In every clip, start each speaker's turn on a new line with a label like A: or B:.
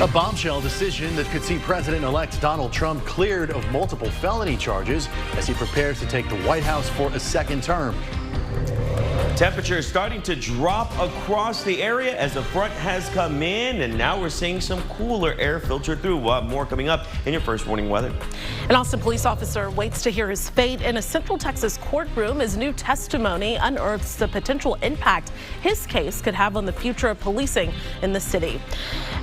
A: A bombshell decision that could see President-elect Donald Trump cleared of multiple felony charges as he prepares to take the White House for a second term.
B: Temperatures starting to drop across the area as the front has come in, and now we're seeing some cooler air filter through. We'll have more coming up in your first warning weather.
C: An Austin police officer waits to hear his fate in a Central Texas courtroom as new testimony unearths the potential impact his case could have on the future of policing in the city.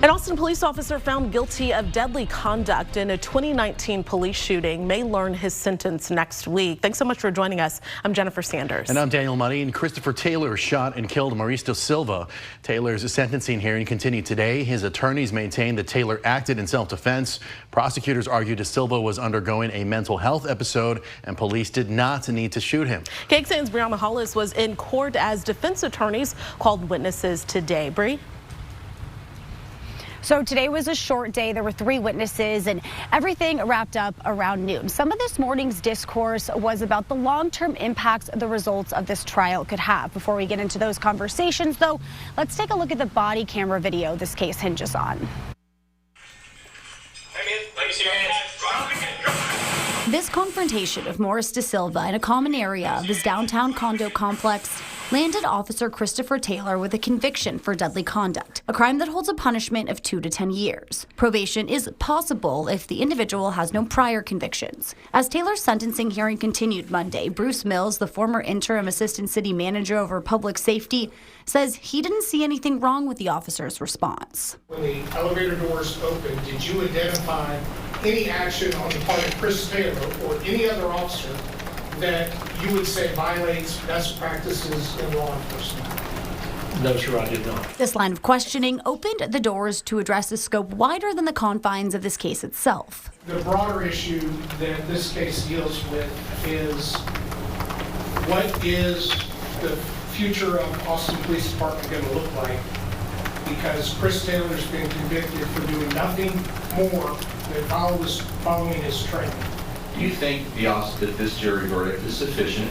C: An Austin police officer found guilty of deadly conduct in a 2019 police shooting may learn his sentence next week. Thanks so much for joining us. I'm Jennifer Sanders.
A: And I'm Daniel Money. And Christopher Taylor shot and killed Maurice Da Silva. Taylor's sentencing hearing continued today. His attorneys maintain that Taylor acted in self-defense. Prosecutors argue Da Silva was undergoing a mental health episode and police did not need to shoot him.
C: KXAN's Brianna Hollis was in court as defense attorneys called witnesses today. Bree?
D: So today was a short day. There were 3 witnesses and everything wrapped up around noon. Some of this morning's discourse was about the long-term impacts the results of this trial could have. Before we get into those conversations, though, let's take a look at the body camera video this case hinges on. This confrontation of Maurice Da Silva in a common area of his downtown condo complex landed Officer Christopher Taylor with a conviction for deadly conduct, a crime that holds a punishment of 2 to 10 years. Probation is possible if the individual has no prior convictions. As Taylor's sentencing hearing continued Monday, Bruce Mills, the former interim assistant city manager over public safety, says he didn't see anything wrong with the officer's response.
E: When the elevator doors opened, did you identify any action on the part of Chris Taylor or any other officer that you would say violates best practices in law enforcement?
F: No, sir, I did not.
D: This line of questioning opened the doors to address a scope wider than the confines of this case itself.
E: The broader issue that this case deals with is what is the future of Austin Police Department going to look like? Because Chris Taylor's been convicted for doing nothing more than following his training.
G: Do you think that this jury verdict is sufficient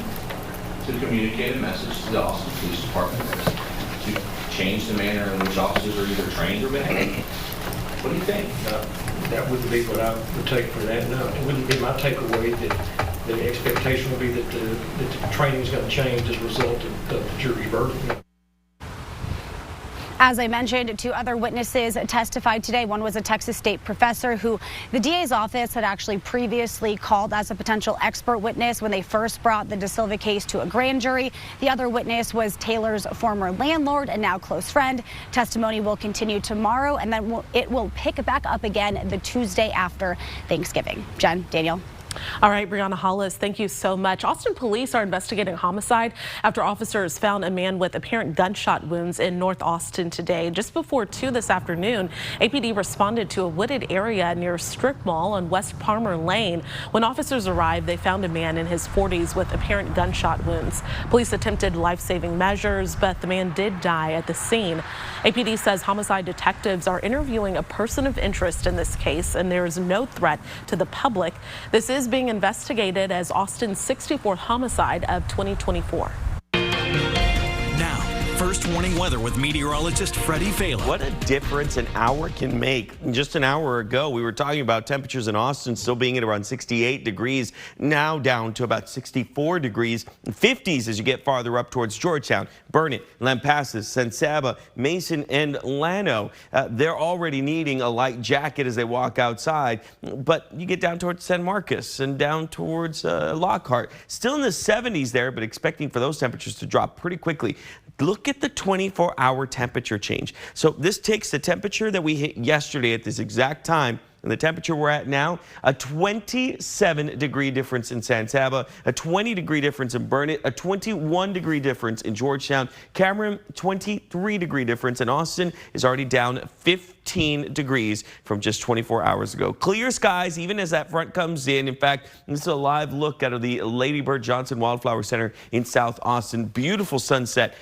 G: to communicate a message to the Austin Police Department to change the manner in which officers are either trained or behaved? What do you think?
F: That wouldn't be what I would take from that. No, it wouldn't be my takeaway that the expectation would be that the training is going to change as a result of the jury's verdict.
D: As I mentioned, 2 other witnesses testified today. One was a Texas State professor who the DA's office had actually previously called as a potential expert witness when they first brought the Da Silva case to a grand jury. The other witness was Taylor's former landlord and now close friend. Testimony will continue tomorrow, and then it will pick back up again the Tuesday after Thanksgiving. Jen, Daniel.
C: All right, Brianna Hollis, thank you so much. Austin police are investigating a homicide after officers found a man with apparent gunshot wounds in North Austin today. Just before 2 this afternoon, APD responded to a wooded area near Strip Mall on West Palmer Lane. When officers arrived, they found a man in his 40s with apparent gunshot wounds. Police attempted life-saving measures, but the man did die at the scene. APD says homicide detectives are interviewing a person of interest in this case, and there is no threat to the public. This is being investigated as Austin's 64th homicide of 2024.
H: Now, first warning weather with meteorologist Freddie Fela.
B: What a difference an hour can make. Just an hour ago, we were talking about temperatures in Austin still being at around 68 degrees, now down to about 64 degrees, 50s as you get farther up towards Georgetown, Burnet, Lampasas, San Saba, Mason, and Llano. They're already needing a light jacket as they walk outside, but you get down towards San Marcos and down towards Lockhart. Still in the 70s there, but expecting for those temperatures to drop pretty quickly. Look at the 24-hour temperature change. So this takes the temperature that we hit yesterday at this exact time and the temperature we're at now, a 27-degree difference in San Saba, a 20-degree difference in Burnet, a 21-degree difference in Georgetown, Cameron, 23-degree difference, and Austin is already down 15 degrees from just 24 hours ago. Clear skies even as that front comes in. In fact, this is a live look out of the Lady Bird Johnson Wildflower Center in South Austin. Beautiful sunset,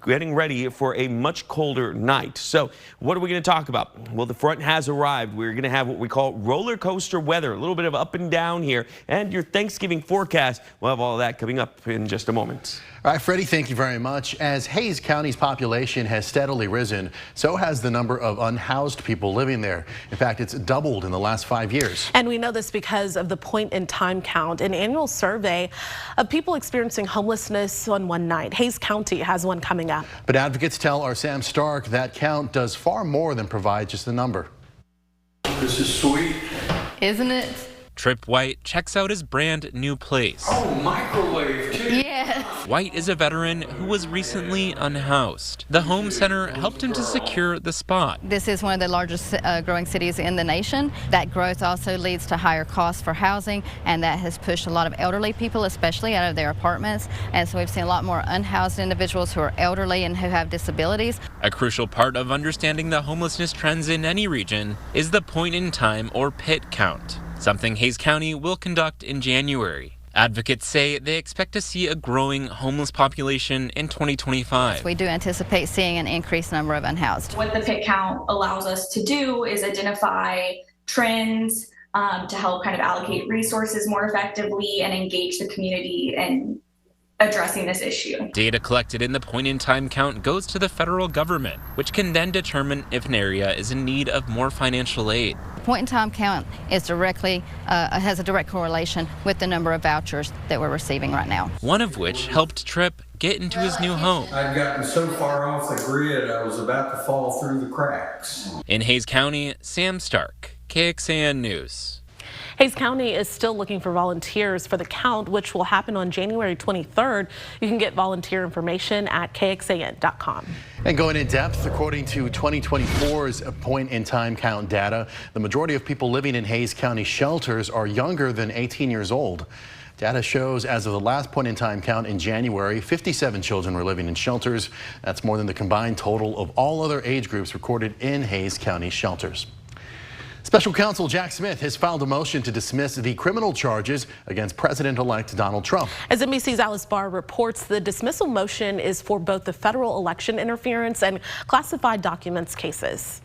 B: getting ready for a much colder night. So what are we going to talk about? Well, the front has arrived. We're going to have what we call roller coaster weather, a little bit of up and down here, and your Thanksgiving forecast. We'll have all of that coming up in just a moment.
A: All right, Freddie, thank you very much. As Hays County's population has steadily risen, so has the number of unhoused people living there. In fact, it's doubled in the last 5 years.
C: And we know this because of the point-in-time count, an annual survey of people experiencing homelessness on one night. Hays County has one coming up.
A: But advocates tell our Sam Stark that count does far more than provide just a number.
I: This is sweet.
J: Isn't it?
K: Trip White checks out his brand new place.
I: Oh, microwave too.
J: Yes.
K: White is a veteran who was recently unhoused. The home center helped him to secure the spot.
J: This is one of the largest growing cities in the nation. That growth also leads to higher costs for housing, and that has pushed a lot of elderly people, especially out of their apartments. And so we've seen a lot more unhoused individuals who are elderly and who have disabilities.
K: A crucial part of understanding the homelessness trends in any region is the point-in-time or PIT count, something Hays County will conduct in January. Advocates say they expect to see a growing homeless population in 2025.
J: We do anticipate seeing an increased number of unhoused.
L: What the PIT count allows us to do is identify trends to help kind of allocate resources more effectively and engage the community in addressing this issue.
K: Data collected in the point-in-time count goes to the federal government, which can then determine if an area is in need of more financial aid.
J: Point-in-time count is directly has a direct correlation with the number of vouchers that we're receiving right now.
K: One of which helped Tripp get into his new home.
I: I'd gotten so far off the grid, I was about to fall through the cracks.
K: In Hays County, Sam Stark, KXAN News.
C: Hays County is still looking for volunteers for the count, which will happen on January 23rd. You can get volunteer information at KXAN.com.
A: And going in depth, according to 2024's point-in-time count data, the majority of people living in Hays County shelters are younger than 18 years old. Data shows as of the last point-in-time count in January, 57 children were living in shelters. That's more than the combined total of all other age groups recorded in Hays County shelters. Special counsel Jack Smith has filed a motion to dismiss the criminal charges against President-elect Donald Trump.
C: As NBC's Alice Barr reports, the dismissal motion is for both the federal election interference and classified documents cases.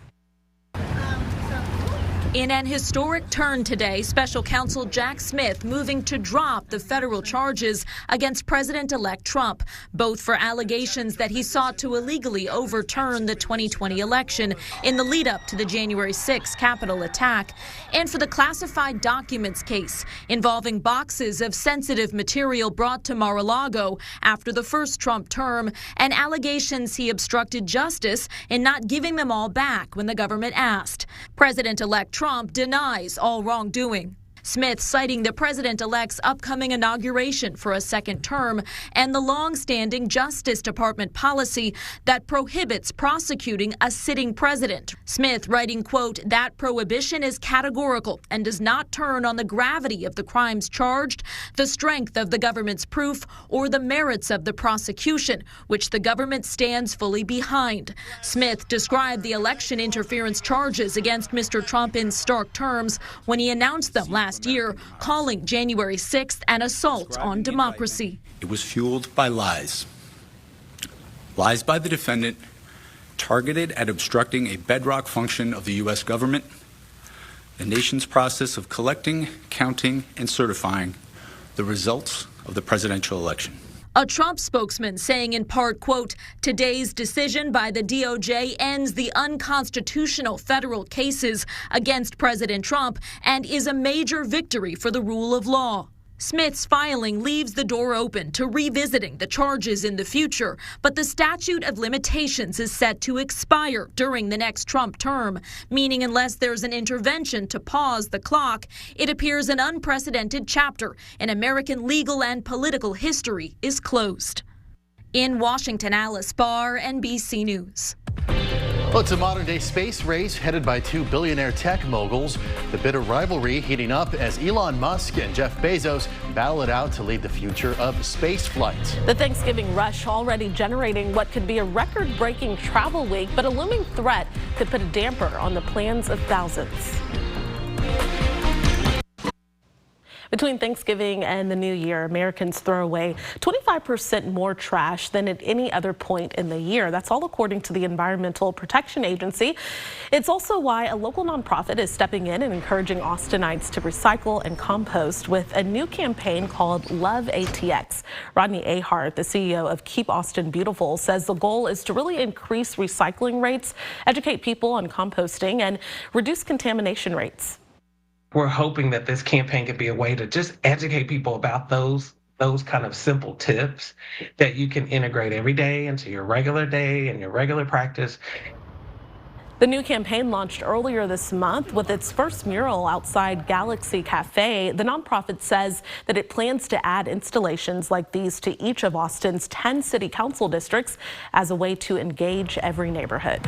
M: In an historic turn today, special counsel Jack Smith moving to drop the federal charges against President-elect Trump, both for allegations that he sought to illegally overturn the 2020 election in the lead up to the January 6th Capitol attack, and for the classified documents case involving boxes of sensitive material brought to Mar-a-Lago after the first Trump term and allegations he obstructed justice in not giving them all back when the government asked. President-elect Trump denies all wrongdoing. Smith citing the president-elect's upcoming inauguration for a second term and the long-standing Justice Department policy that prohibits prosecuting a sitting president. Smith writing, quote, that prohibition is categorical and does not turn on the gravity of the crimes charged, the strength of the government's proof, or the merits of the prosecution, which the government stands fully behind. Smith described the election interference charges against Mr. Trump in stark terms when he announced them last year, calling January 6th an assault on democracy.
N: It was fueled by lies. Lies by the defendant targeted at obstructing a bedrock function of the U.S. government, the nation's process of collecting, counting, and certifying the results of the presidential election.
M: A Trump spokesman saying in part, quote, today's decision by the DOJ ends the unconstitutional federal cases against President Trump and is a major victory for the rule of law. Smith's filing leaves the door open to revisiting the charges in the future, but the statute of limitations is set to expire during the next Trump term, meaning unless there's an intervention to pause the clock, it appears an unprecedented chapter in American legal and political history is closed. In Washington, Alice Barr, NBC News.
A: Well, it's a modern-day space race headed by two billionaire tech moguls. The bitter rivalry heating up as Elon Musk and Jeff Bezos battle it out to lead the future of space flight.
C: The Thanksgiving rush already generating what could be a record-breaking travel week, but a looming threat could put a damper on the plans of thousands. Between Thanksgiving and the New Year, Americans throw away 25% more trash than at any other point in the year. That's all according to the Environmental Protection Agency. It's also why a local nonprofit is stepping in and encouraging Austinites to recycle and compost with a new campaign called Love ATX. Rodney Ahart, the CEO of Keep Austin Beautiful, says the goal is to really increase recycling rates, educate people on composting, and reduce contamination rates.
O: We're hoping that this campaign could be a way to just educate people about those kind of simple tips that you can integrate every day into your regular day and your regular practice.
C: The new campaign launched earlier this month with its first mural outside Galaxy Cafe. The nonprofit says that it plans to add installations like these to each of Austin's 10 city council districts as a way to engage every neighborhood.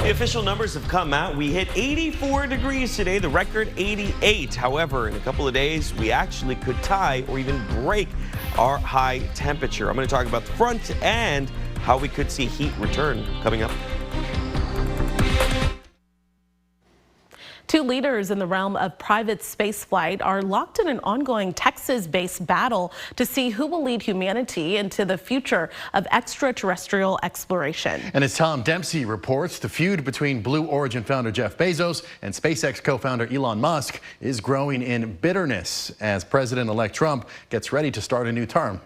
B: The official numbers have come out. We hit 84 degrees today, the record 88. However, in a couple of days, we actually could tie or even break our high temperature. I'm going to talk about the front and how we could see heat return coming up.
C: Two leaders in the realm of private spaceflight are locked in an ongoing Texas-based battle to see who will lead humanity into the future of extraterrestrial exploration.
A: And as Tom Dempsey reports, the feud between Blue Origin founder Jeff Bezos and SpaceX co-founder Elon Musk is growing in bitterness as President-elect Trump gets ready to start a new term.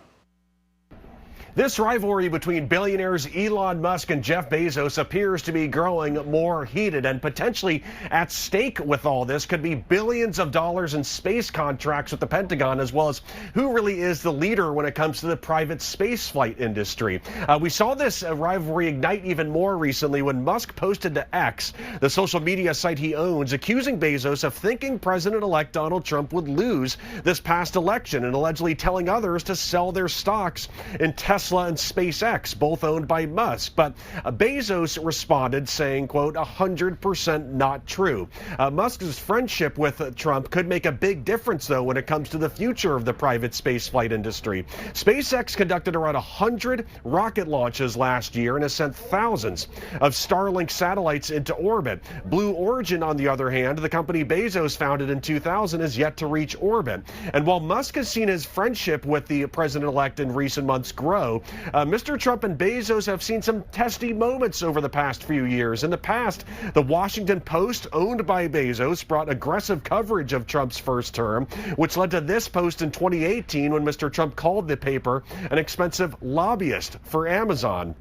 P: This rivalry between billionaires Elon Musk and Jeff Bezos appears to be growing more heated, and potentially at stake with all this could be billions of dollars in space contracts with the Pentagon, as well as who really is the leader when it comes to the private spaceflight industry. We saw this rivalry ignite even more recently when Musk posted to X, the social media site he owns, accusing Bezos of thinking President-elect Donald Trump would lose this past election and allegedly telling others to sell their stocks in Tesla and SpaceX, both owned by Musk. But Bezos responded saying, quote, 100% not true. Musk's friendship with Trump could make a big difference, though, when it comes to the future of the private spaceflight industry. SpaceX conducted around 100 rocket launches last year and has sent thousands of Starlink satellites into orbit. Blue Origin, on the other hand, the company Bezos founded in 2000, is yet to reach orbit. And while Musk has seen his friendship with the president-elect in recent months grow, Mr. Trump and Bezos have seen some testy moments over the past few years. In the past, the Washington Post, owned by Bezos, brought aggressive coverage of Trump's first term, which led to this post in 2018 when Mr. Trump called the paper an expensive lobbyist for Amazon.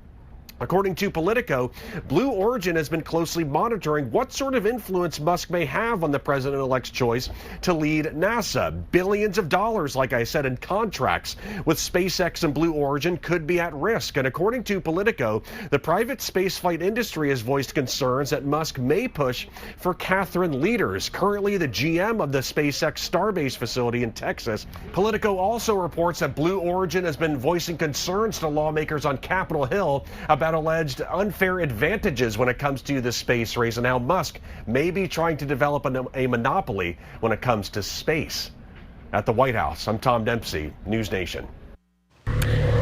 P: According to Politico, Blue Origin has been closely monitoring what sort of influence Musk may have on the president-elect's choice to lead NASA. Billions of dollars, like I said, in contracts with SpaceX and Blue Origin could be at risk. And according to Politico, the private spaceflight industry has voiced concerns that Musk may push for Catherine Leaders, currently the GM of the SpaceX Starbase facility in Texas. Politico also reports that Blue Origin has been voicing concerns to lawmakers on Capitol Hill about alleged unfair advantages when it comes to the space race and how Musk may be trying to develop a monopoly when it comes to space. At the White House, I'm Tom Dempsey, News Nation.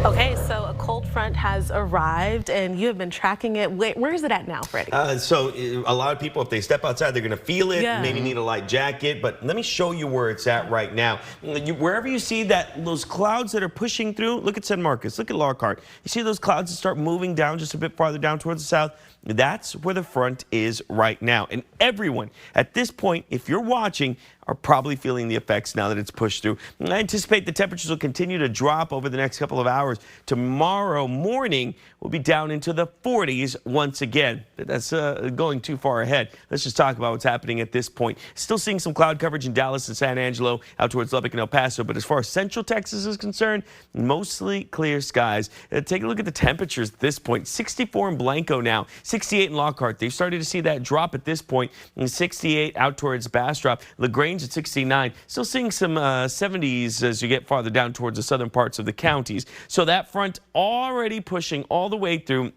C: Okay, so a cold front has arrived and you have been tracking it. Where is it at now, Freddie?
B: So a lot of people, if they step outside, they're going to feel it,
C: Yeah.
B: maybe need a light jacket. But let me show you where it's at right now. Wherever you see those clouds that are pushing through, look at San Marcos, look at Lockhart. You see those clouds that start moving down just a bit farther down towards the south? That's where the front is right now. And everyone at this point, if you're watching, are probably feeling the effects now that it's pushed through. I anticipate the temperatures will continue to drop over the next couple of hours. Tomorrow morning, we'll be down into the 40s once again. That's going too far ahead. Let's just talk about what's happening at this point. Still seeing some cloud coverage in Dallas and San Angelo, out towards Lubbock and El Paso. But as far as Central Texas is concerned, mostly clear skies. Take a look at the temperatures at this point. 64 in Blanco now, 68 in Lockhart. They've started to see that drop at this point. And 68 out towards Bastrop. LaGrange at 69. Still seeing some 70s as you get farther down towards the southern parts of the counties. So that front already pushing all the way through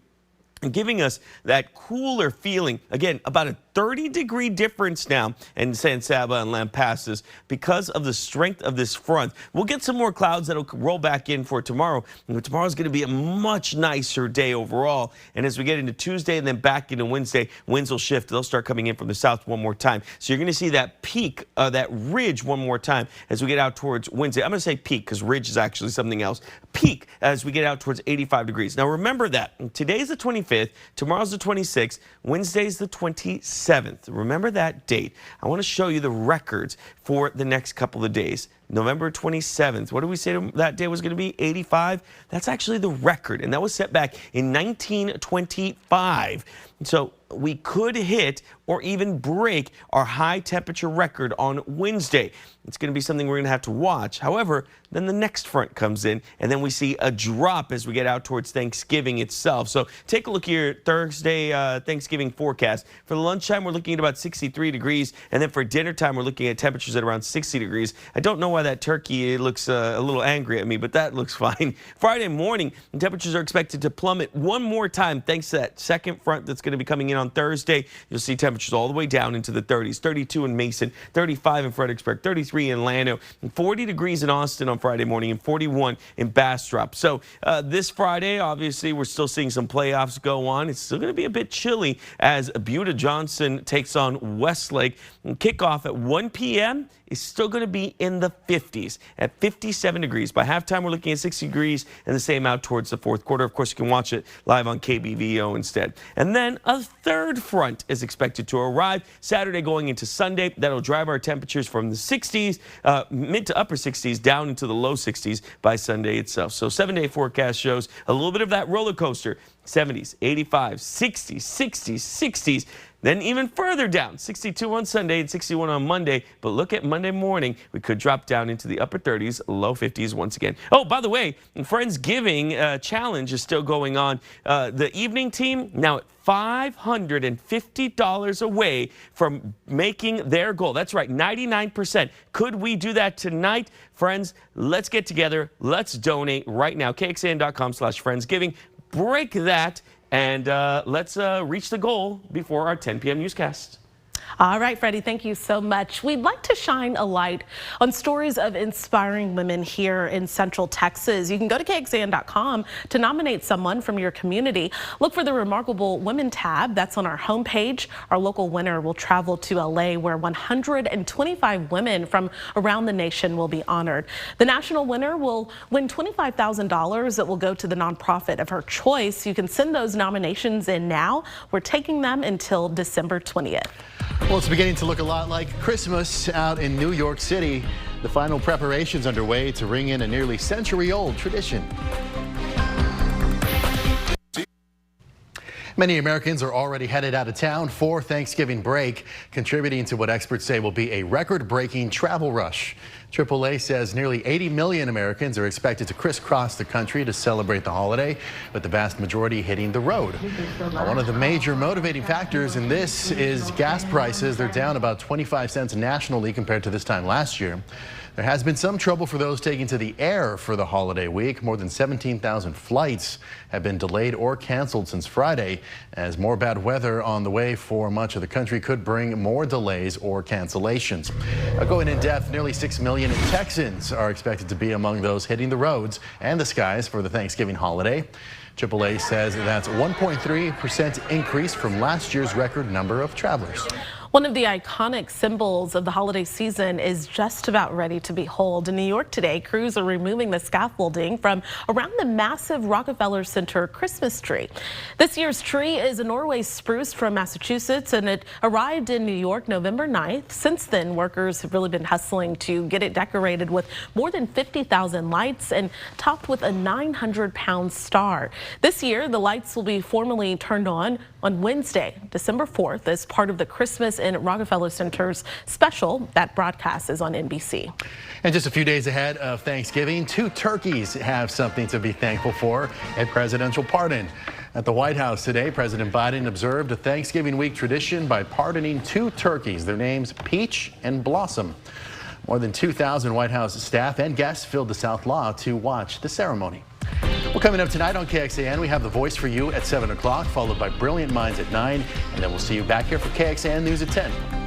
B: giving us that cooler feeling. Again, about a 30-degree difference now in San Saba and Lampasas because of the strength of this front. We'll get some more clouds that'll roll back in for tomorrow. Tomorrow's going to be a much nicer day overall. And as we get into Tuesday and then back into Wednesday, winds will shift. They'll start coming in from the south one more time. So you're going to see that peak, that ridge one more time as we get out towards Wednesday. I'm going to say peak because ridge is actually something else. Peak as we get out towards 85 degrees. Now remember that today's the 25th, tomorrow's the 26th, Wednesday's the 27th. Remember that date. I want to show you the records for the next couple of days. November 27th. What did we say that day was going to be? 85? That's actually the record, and that was set back in 1925. So we could hit or even break our high temperature record on Wednesday. It's going to be something we're going to have to watch. However, then the next front comes in, and then we see a drop as we get out towards Thanksgiving itself. So take a look here, Thursday Thanksgiving forecast. For the lunchtime, we're looking at about 63 degrees, and then for dinner time, we're looking at temperatures at around 60 degrees. I don't know why that turkey looks a little angry at me, but that looks fine. Friday morning, temperatures are expected to plummet one more time thanks to that second front that's going to be coming in on Thursday. You'll see temperatures all the way down into the 30s, 32 in Mason, 35 in Fredericksburg, 33 in Llano, and 40 degrees in Austin on Friday morning, and 41 in Bastrop. So this Friday, obviously, we're still seeing some playoffs go on. It's still going to be a bit chilly as Buda Johnson takes on Westlake. And kickoff at 1 p.m. is still going to be in the 50s at 57 degrees. By halftime, we're looking at 60 degrees and the same out towards the fourth quarter. Of course, you can watch it live on KBVO instead. And then a third front is expected to arrive Saturday going into Sunday. That'll drive our temperatures from the 60s, mid to upper 60s, down into the low 60s by Sunday itself. So 7-day forecast shows a little bit of that roller coaster. 70s, 85s, 60s, 60s, 60s. Then even further down, 62 on Sunday and 61 on Monday. But look at Monday morning. We could drop down into the upper 30s, low 50s once again. Oh, by the way, Friendsgiving challenge is still going on. The evening team now at $550 away from making their goal. That's right, 99%. Could we do that tonight? Friends, let's get together. Let's donate right now. KXAN.com/Friendsgiving. Break that. And let's reach the goal before our 10 p.m. newscast.
C: All right, Freddie, thank you so much. We'd like to shine a light on stories of inspiring women here in Central Texas. You can go to KXAN.com to nominate someone from your community. Look for the Remarkable Women tab. That's on our homepage. Our local winner will travel to LA, where 125 women from around the nation will be honored. The national winner will win $25,000 that will go to the nonprofit of her choice. You can send those nominations in now. We're taking them until December 20th.
A: Well, it's beginning to look a lot like Christmas out in New York City. The final preparations underway to ring in a nearly century-old tradition. Many Americans are already headed out of town for Thanksgiving break, contributing to what experts say will be a record-breaking travel rush. AAA says nearly 80 million Americans are expected to crisscross the country to celebrate the holiday, with the vast majority hitting the road. One of the major motivating factors in this is gas prices. They're down about 25 cents nationally compared to this time last year. There has been some trouble for those taking to the air for the holiday week. More than 17,000 flights have been delayed or canceled since Friday, as more bad weather on the way for much of the country could bring more delays or cancellations. Going in depth, nearly 6 million Texans are expected to be among those hitting the roads and the skies for the Thanksgiving holiday. AAA says that's a 1.3% increase from last year's record number of travelers.
C: One of the iconic symbols of the holiday season is just about ready to behold. In New York today, crews are removing the scaffolding from around the massive Rockefeller Center Christmas tree. This year's tree is a Norway spruce from Massachusetts, and it arrived in New York November 9th. Since then, workers have really been hustling to get it decorated with more than 50,000 lights and topped with a 900-pound star. This year, the lights will be formally turned on Wednesday, December 4th, as part of the Christmas in Rockefeller Center's special. That broadcast is on NBC.
A: And just a few days ahead of Thanksgiving, 2 turkeys have something to be thankful for: a presidential pardon. At the White House today, President Biden observed a Thanksgiving week tradition by pardoning 2 turkeys. Their names Peach and Blossom. More than 2,000 White House staff and guests filled the South Lawn to watch the ceremony. Well, coming up tonight on KXAN, we have The Voice for you at 7 o'clock, followed by Brilliant Minds at 9, and then we'll see you back here for KXAN News at 10.